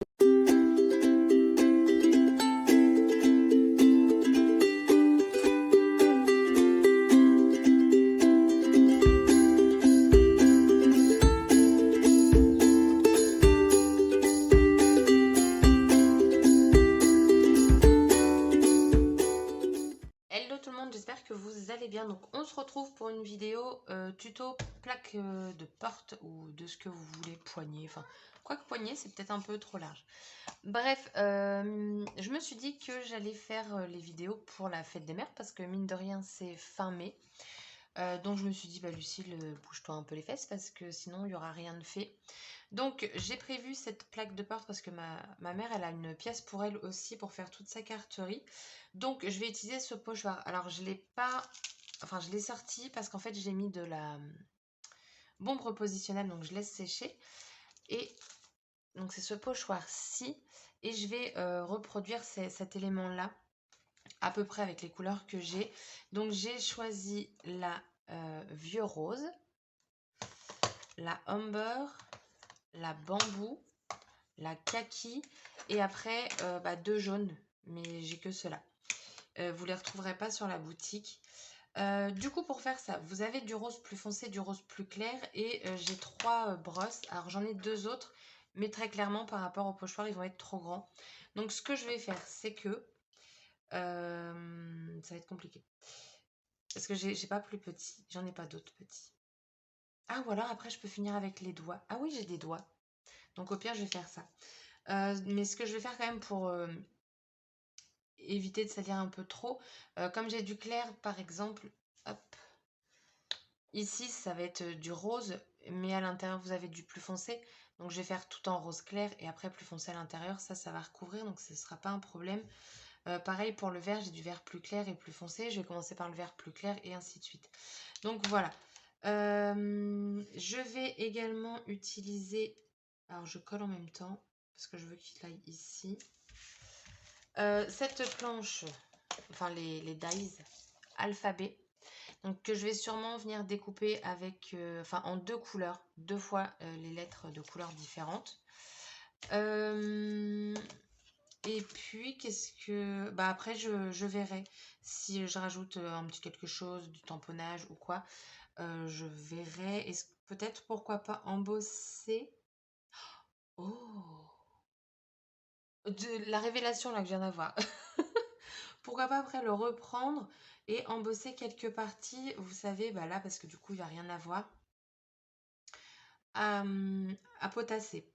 Hello tout le monde, j'espère que vous allez bien. Donc on se retrouve pour une vidéo tuto plaque de porte ou de ce que vous voulez, poignée. Enfin, quoique poignée, c'est peut-être un peu trop large. Bref, je me suis dit que j'allais faire les vidéos pour la fête des mères parce que mine de rien, c'est fin mai. Donc je me suis dit, bah Lucille, bouge-toi un peu les fesses parce que sinon il n'y aura rien de fait. Donc j'ai prévu cette plaque de porte parce que ma mère, elle a une pièce pour elle aussi pour faire toute sa carterie. Donc je vais utiliser ce pochoir. Alors je l'ai pas... Enfin je l'ai sorti parce qu'en fait j'ai mis de la bombe repositionnelle, donc je laisse sécher. Et donc c'est ce pochoir-ci. Et je vais reproduire cet élément-là à peu près avec les couleurs que j'ai. Donc j'ai choisi la vieux rose, la amber, la bambou, la kaki et après deux jaunes, mais j'ai que cela. Vous les retrouverez pas sur la boutique. Du coup, pour faire ça, vous avez du rose plus foncé, du rose plus clair et j'ai 3 brosses. Alors j'en ai 2 autres, mais très clairement par rapport au pochoir, ils vont être trop grands. Donc ce que je vais faire, c'est que ça va être compliqué. Parce que j'ai pas plus petit, j'en ai pas d'autres petits. Ah, ou alors après je peux finir avec les doigts. Ah oui, j'ai des doigts. Donc au pire, je vais faire ça. Mais ce que je vais faire quand même pour éviter de salir un peu trop, comme j'ai du clair par exemple, hop, ici ça va être du rose, mais à l'intérieur vous avez du plus foncé. Donc je vais faire tout en rose clair et après plus foncé à l'intérieur, ça va recouvrir, donc ce ne sera pas un problème. Pareil pour le vert, j'ai du vert plus clair et plus foncé. Je vais commencer par le vert plus clair et ainsi de suite. Donc voilà. Je vais également utiliser... Alors je colle en même temps parce que je veux qu'il aille ici. Cette planche, enfin les dies alphabet, donc que je vais sûrement venir découper avec, en 2 couleurs, 2 fois les lettres de couleurs différentes. Et puis, qu'est-ce que... Bah après, je verrai si je rajoute un petit quelque chose, du tamponnage ou quoi. Je verrai. Est-ce peut-être, pourquoi pas, embosser... Oh! La révélation là que je viens d'avoir. Pourquoi pas après le reprendre et embosser quelques parties, vous savez, bah là, parce que du coup, il n'y a rien à voir, à potasser.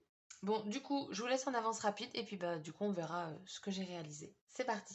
Bon, du coup, je vous laisse en avance rapide et puis bah du coup, on verra ce que j'ai réalisé. C'est parti!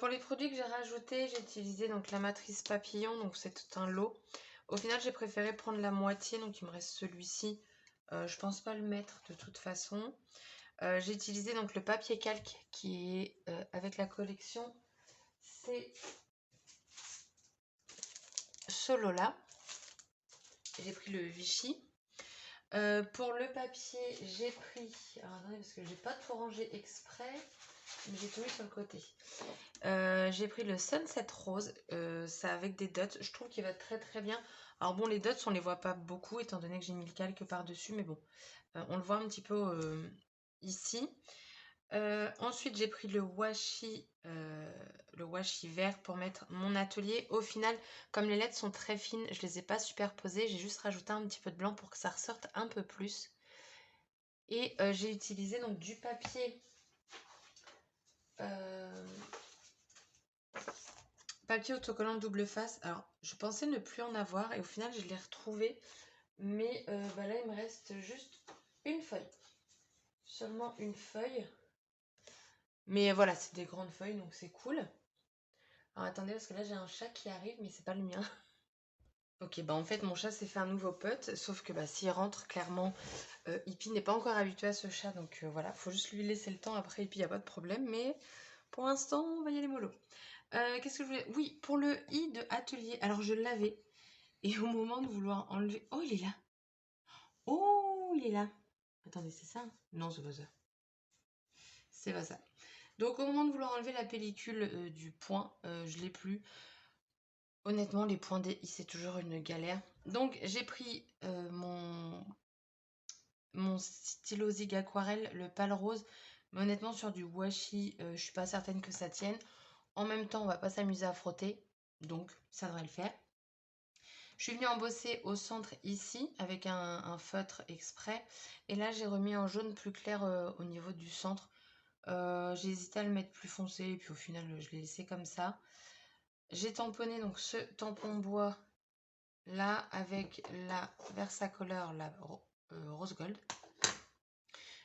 Pour les produits que j'ai rajoutés, j'ai utilisé donc la matrice papillon, donc c'est tout un lot. Au final, j'ai préféré prendre la moitié, donc il me reste celui-ci. Je pense pas le mettre de toute façon. J'ai utilisé donc le papier calque qui est avec la collection. C'est ce lot-là. J'ai pris le Vichy. Pour le papier, j'ai pris... Alors attendez, parce que j'ai pas tout rangé exprès, mais j'ai tout mis sur le côté. J'ai pris le Sunset Rose, ça avec des dots, je trouve qu'il va très très bien. Alors bon, les dots on les voit pas beaucoup étant donné que j'ai mis le calque par dessus, mais bon, on le voit un petit peu ici. Ensuite j'ai pris le washi vert pour mettre mon atelier. Au final, comme les lettres sont très fines, je les ai pas superposées, j'ai juste rajouté un petit peu de blanc pour que ça ressorte un peu plus. Et j'ai utilisé donc du papier papier autocollant double face. Alors, je pensais ne plus en avoir et au final, je l'ai retrouvé. Mais là, il me reste juste une feuille. Seulement une feuille. Mais voilà, c'est des grandes feuilles, donc c'est cool. Alors, attendez, parce que là, j'ai un chat qui arrive, mais c'est pas le mien. Ok, bah en fait, mon chat s'est fait un nouveau pote. Sauf que s'il rentre, clairement, Hippie n'est pas encore habitué à ce chat. Donc voilà, faut juste lui laisser le temps. Après, Hippie, il n'y a pas de problème. Mais pour l'instant, on va y aller mollo. Qu'est-ce que je voulais... Oui, pour le i de atelier. Alors, je l'avais. Et au moment de vouloir enlever... Oh, il est là. Oh, il est là. Attendez, c'est ça? Non, c'est pas ça. C'est pas ça. Donc, au moment de vouloir enlever la pellicule du point, je l'ai plus. Honnêtement, les points des i, c'est toujours une galère. Donc, j'ai pris mon stylo Zig Aquarelle, le pâle rose. Mais honnêtement, sur du washi, je suis pas certaine que ça tienne. En même temps, on va pas s'amuser à frotter. Donc, ça devrait le faire. Je suis venue embosser au centre ici avec un feutre exprès. Et là, j'ai remis en jaune plus clair au niveau du centre. J'ai hésité à le mettre plus foncé et puis au final, je l'ai laissé comme ça. J'ai tamponné donc ce tampon bois là avec la Versacolor, la Rose Gold.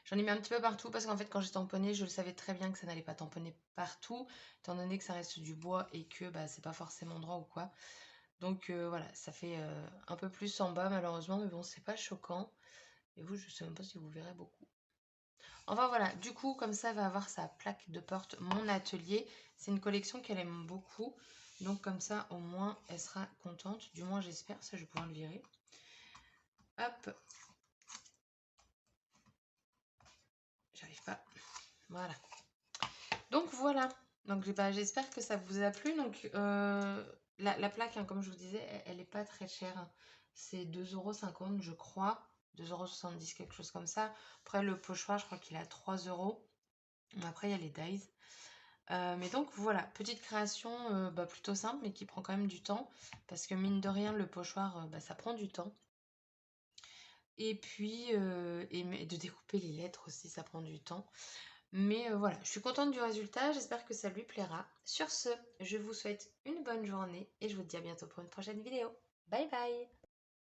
J'en ai mis un petit peu partout parce qu'en fait, quand j'ai tamponné, je le savais très bien que ça n'allait pas tamponner partout, étant donné que ça reste du bois et que c'est pas forcément droit ou quoi. Donc voilà, ça fait un peu plus en bas malheureusement, mais bon, c'est pas choquant. Et vous, je sais même pas si vous verrez beaucoup. Enfin voilà, du coup, comme ça va avoir sa plaque de porte, mon atelier. C'est une collection qu'elle aime beaucoup. Donc comme ça, au moins, elle sera contente. Du moins, j'espère. Ça, je vais pouvoir le virer. Hop. J'arrive pas. Voilà. Donc voilà. Donc j'espère que ça vous a plu. Donc la plaque, hein, comme je vous disais, elle n'est pas très chère. C'est 2,50 € je crois. 2,70 € quelque chose comme ça. Après le pochoir, je crois qu'il est à 3 €. Après il y a les dies. Mais donc voilà, petite création plutôt simple mais qui prend quand même du temps. Parce que mine de rien, le pochoir, ça prend du temps. Et puis de découper les lettres aussi, ça prend du temps. Mais voilà, je suis contente du résultat, j'espère que ça lui plaira. Sur ce, je vous souhaite une bonne journée et je vous dis à bientôt pour une prochaine vidéo. Bye bye!